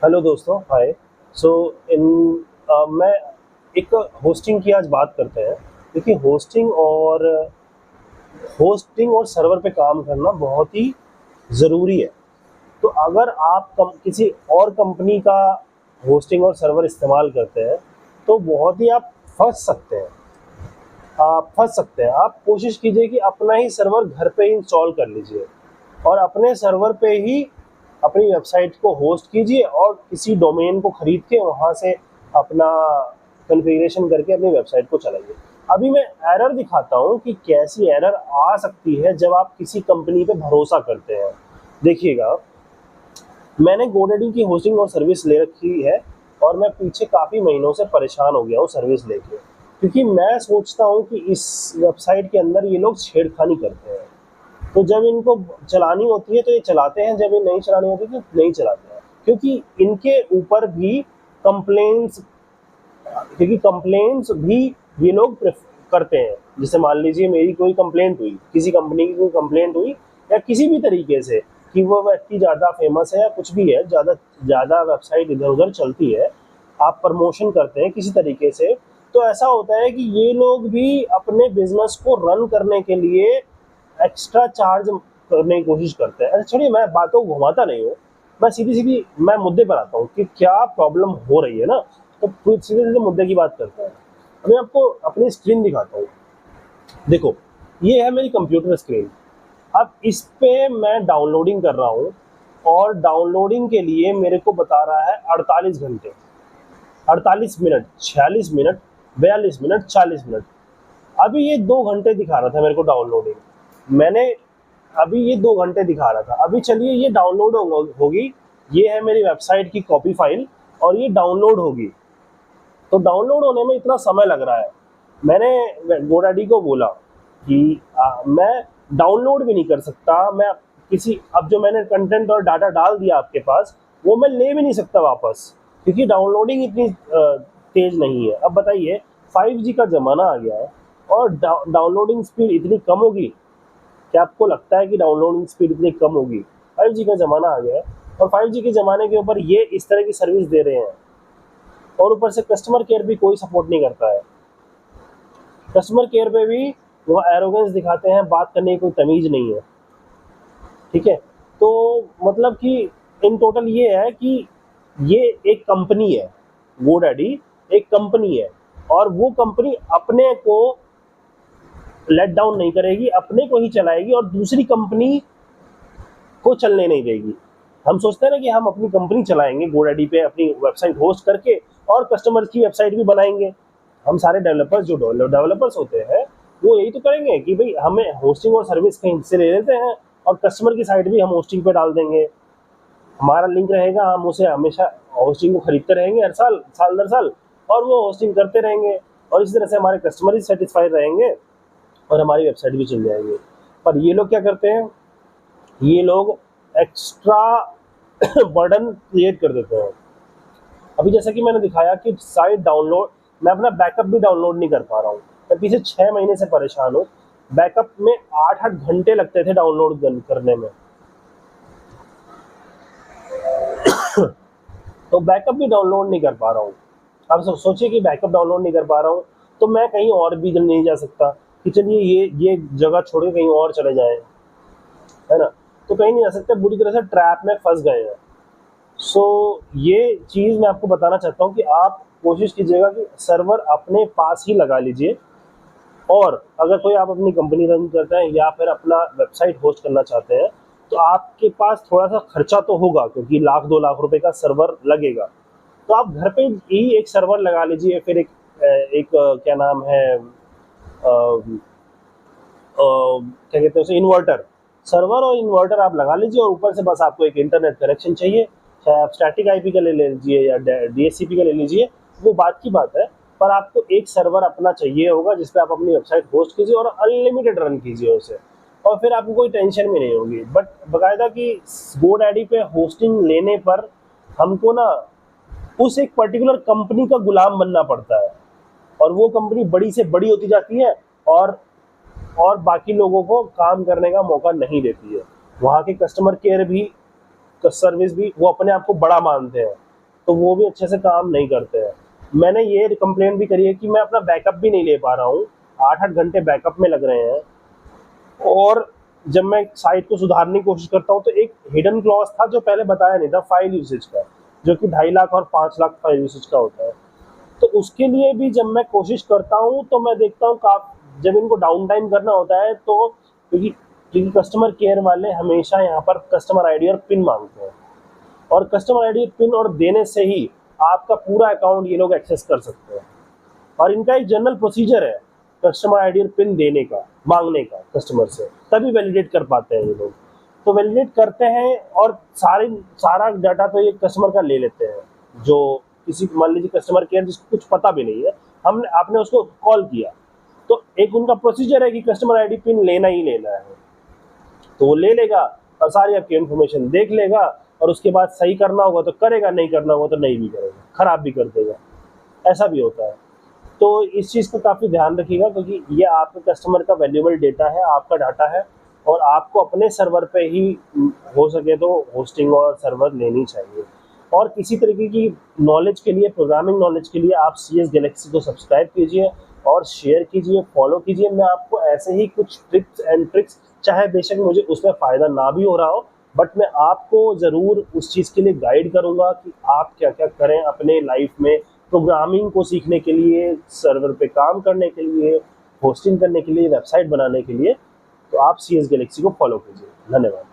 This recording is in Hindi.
हेलो दोस्तों, हाय। सो इन मैं एक होस्टिंग की आज बात करते हैं। देखिए, होस्टिंग और सर्वर पे काम करना बहुत ही ज़रूरी है। तो अगर आप किसी और कंपनी का होस्टिंग और सर्वर इस्तेमाल करते हैं तो बहुत ही आप फंस सकते हैं। आप कोशिश कीजिए कि अपना ही सर्वर घर पे ही इंस्टॉल कर लीजिए और अपने सर्वर पे ही अपनी वेबसाइट को होस्ट कीजिए और किसी डोमेन को खरीद के वहाँ से अपना कॉन्फ़िगरेशन करके अपनी वेबसाइट को चलाइए। अभी मैं एरर दिखाता हूँ कि कैसी एरर आ सकती है जब आप किसी कंपनी पे भरोसा करते हैं। देखिएगा, मैंने गोडैडी की होस्टिंग और सर्विस ले रखी है और मैं पीछे काफ़ी महीनों से परेशान हो गया हूँ सर्विस लेके, क्योंकि मैं सोचता हूँ कि इस वेबसाइट के अंदर ये लोग छेड़खानी करते हैं। तो जब इनको चलानी होती है तो ये चलाते हैं, जब ये नहीं चलानी होती तो नहीं चलाते हैं, क्योंकि इनके ऊपर भी कंप्लेंट्स क्योंकि कंप्लेंट्स भी ये लोग करते हैं। जैसे मान लीजिए मेरी कोई कंप्लेंट हुई, किसी कंपनी की कोई कंप्लेंट हुई या किसी भी तरीके से कि वो व्यक्ति ज़्यादा फेमस है या कुछ भी है, ज़्यादा ज़्यादा वेबसाइट इधर उधर चलती है, आप प्रमोशन करते हैं किसी तरीके से, तो ऐसा होता है कि ये लोग भी अपने बिजनेस को रन करने के लिए एक्स्ट्रा चार्ज करने की कोशिश करते हैं। अच्छा छोड़िए, मैं बातों को घुमाता नहीं हूँ, मैं सीधी सीधी मैं मुद्दे पर आता हूँ कि क्या प्रॉब्लम हो रही है ना। तो फिर सीधे सीधे मुद्दे की बात करते हैं। अभी आपको अपनी स्क्रीन दिखाता हूँ। देखो, ये है मेरी कंप्यूटर स्क्रीन। अब इस पे मैं डाउनलोडिंग कर रहा हूँ और डाउनलोडिंग के लिए मेरे को बता रहा है 48 घंटे, 48 मिनट, 46 मिनट, 42 मिनट, 40 मिनट। अभी ये 2 घंटे दिखा रहा था मेरे को डाउनलोडिंग। मैंने अभी ये 2 घंटे दिखा रहा था। अभी चलिए ये डाउनलोड होगी। ये है मेरी वेबसाइट की कॉपी फाइल और ये डाउनलोड होगी। तो डाउनलोड होने में इतना समय लग रहा है। मैंने गोडैडी को बोला कि मैं डाउनलोड भी नहीं कर सकता, मैं किसी अब जो मैंने कंटेंट और डाटा डाल दिया आपके पास, वो मैं ले भी नहीं सकता वापस, क्योंकि डाउनलोडिंग इतनी तेज नहीं है। अब बताइए, 5G का ज़माना आ गया है और डाउनलोडिंग स्पीड इतनी कम होगी? क्या आपको लगता है कि डाउनलोडिंग स्पीड इतनी कम होगी? 5G का ज़माना आ गया है और 5G के ज़माने के ऊपर ये इस तरह की सर्विस दे रहे हैं और ऊपर से कस्टमर केयर भी कोई सपोर्ट नहीं करता है। कस्टमर केयर पे भी वो एरोगेंस दिखाते हैं, बात करने की कोई तमीज़ नहीं है। ठीक है? तो मतलब कि इन टोटल ये है कि ये एक कंपनी है, गोडैडी एक कंपनी है और वो कंपनी अपने को लेट डाउन नहीं करेगी, अपने को ही चलाएगी और दूसरी कंपनी को चलने नहीं देगी। हम सोचते हैं ना कि हम अपनी कंपनी चलाएंगे गोडैडी पे, अपनी वेबसाइट होस्ट करके और कस्टमर की वेबसाइट भी बनाएंगे। हम सारे डेवलपर्स जो डेवलपर्स होते हैं वो यही तो करेंगे कि भाई हमें होस्टिंग और सर्विस कहीं से ले लेते हैं और कस्टमर की साइट भी हम होस्टिंग पे डाल देंगे। हमारा लिंक रहेगा, हम उसे हमेशा होस्टिंग को खरीदते रहेंगे, हर साल साल दर साल, और वो होस्टिंग करते रहेंगे और इसी तरह से हमारे कस्टमर ही सेटिस्फाइड रहेंगे और हमारी वेबसाइट भी चल जाएगी। पर ये लोग क्या करते हैं, ये लोग एक्स्ट्रा बर्डन क्रिएट कर देते हैं। अभी जैसा कि मैंने दिखाया कि साइट डाउनलोड, मैं अपना बैकअप भी डाउनलोड नहीं कर पा रहा हूँ। मैं पीछे 6 महीने से परेशान हूँ। बैकअप में 8-8 घंटे लगते थे डाउनलोड करने में। तो बैकअप भी डाउनलोड नहीं कर पा रहा हूँ। अब सोचिए कि बैकअप डाउनलोड नहीं कर पा रहा हूँ तो मैं कहीं और भी नहीं जा सकता कि चलिए ये जगह छोड़ के कहीं और चले जाएं, है ना? तो कहीं नहीं जा सकते, बुरी तरह से ट्रैप में फंस गए हैं। सो ये चीज़ मैं आपको बताना चाहता हूँ कि आप कोशिश कीजिएगा कि सर्वर अपने पास ही लगा लीजिए। और अगर कोई आप अपनी कंपनी रन करते हैं या फिर अपना वेबसाइट होस्ट करना चाहते हैं तो आपके पास थोड़ा सा खर्चा तो होगा, क्योंकि 1-2 लाख रुपए का सर्वर लगेगा। तो आप घर पे ही एक सर्वर लगा लीजिए, फिर क्या नाम है, क्या कहते हैं उसे, इन्वर्टर। सर्वर और इन्वर्टर आप लगा लीजिए और ऊपर से बस आपको एक इंटरनेट कनेक्शन चाहिए, चाहे आप स्टैटिक आईपी का ले लीजिए या डीएचसीपी का ले लीजिए, वो बात की बात है। पर आपको एक सर्वर अपना चाहिए होगा जिस पे आप अपनी वेबसाइट होस्ट कीजिए और अनलिमिटेड रन कीजिए उसे, और फिर आपको कोई टेंशन भी नहीं होगी। बट बाकायदा कि गोडैडी पे होस्टिंग लेने पर हमको ना उस एक पर्टिकुलर कंपनी का गुलाम बनना पड़ता है और वो कंपनी बड़ी से बड़ी होती जाती है और बाकी लोगों को काम करने का मौका नहीं देती है। वहाँ के कस्टमर केयर भी, सर्विस भी, वो अपने आप को बड़ा मानते हैं तो वो भी अच्छे से काम नहीं करते हैं। मैंने ये कंप्लेंट भी करी है कि मैं अपना बैकअप भी नहीं ले पा रहा हूँ, 8-8 घंटे बैकअप में लग रहे हैं। और जब मैं साइट को सुधारने की कोशिश करता हूँ तो एक हिडन क्लॉज था जो पहले बताया नहीं था फाइल यूसेज का, जो कि 2.5 लाख और 5 लाख फाइल यूसेज का होता है। तो उसके लिए भी जब मैं कोशिश करता हूँ तो मैं देखता हूँ जब इनको डाउन टाइम करना होता है तो क्योंकि कस्टमर केयर वाले हमेशा यहाँ पर कस्टमर आईडी और पिन मांगते हैं, और कस्टमर आईडी पिन और देने से ही आपका पूरा अकाउंट ये लोग एक्सेस कर सकते हैं। और इनका एक जनरल प्रोसीजर है कस्टमर आईडी और पिन देने का, मांगने का कस्टमर से, तभी वैलिडेट कर पाते हैं ये लोग। तो वैलिडेट करते हैं और सारा डाटा तो ये कस्टमर का ले लेते हैं। जो किसी मान लीजिए कस्टमर केयर जिसको कुछ पता भी नहीं है, आपने उसको कॉल किया, तो एक उनका प्रोसीजर है कि कस्टमर आईडी पिन लेना ही लेना है, तो वो ले लेगा और सारी आपकी इन्फॉर्मेशन देख लेगा, और उसके बाद सही करना होगा तो करेगा, नहीं करना होगा तो नहीं भी करेगा, खराब भी कर देगा। ऐसा भी होता है। तो इस चीज़ का काफ़ी ध्यान रखिएगा, क्योंकि ये आपके कस्टमर का वैल्यूएबल डेटा है, आपका डाटा है, और आपको अपने सर्वर पे ही हो सके तो होस्टिंग और सर्वर लेनी चाहिए। और किसी तरीके की नॉलेज के लिए, प्रोग्रामिंग नॉलेज के लिए आप CS गैलेक्सी को सब्सक्राइब कीजिए और शेयर कीजिए, फॉलो कीजिए। मैं आपको ऐसे ही कुछ टिप्स एंड ट्रिक्स, चाहे बेशक मुझे उसमें फ़ायदा ना भी हो रहा हो, बट मैं आपको ज़रूर उस चीज़ के लिए गाइड करूँगा कि आप क्या क्या करें अपने लाइफ में, प्रोग्रामिंग को सीखने के लिए, सर्वर पे काम करने के लिए, होस्टिंग करने के लिए, वेबसाइट बनाने के लिए। तो आप CS गैलेक्सी को फॉलो कीजिए। धन्यवाद।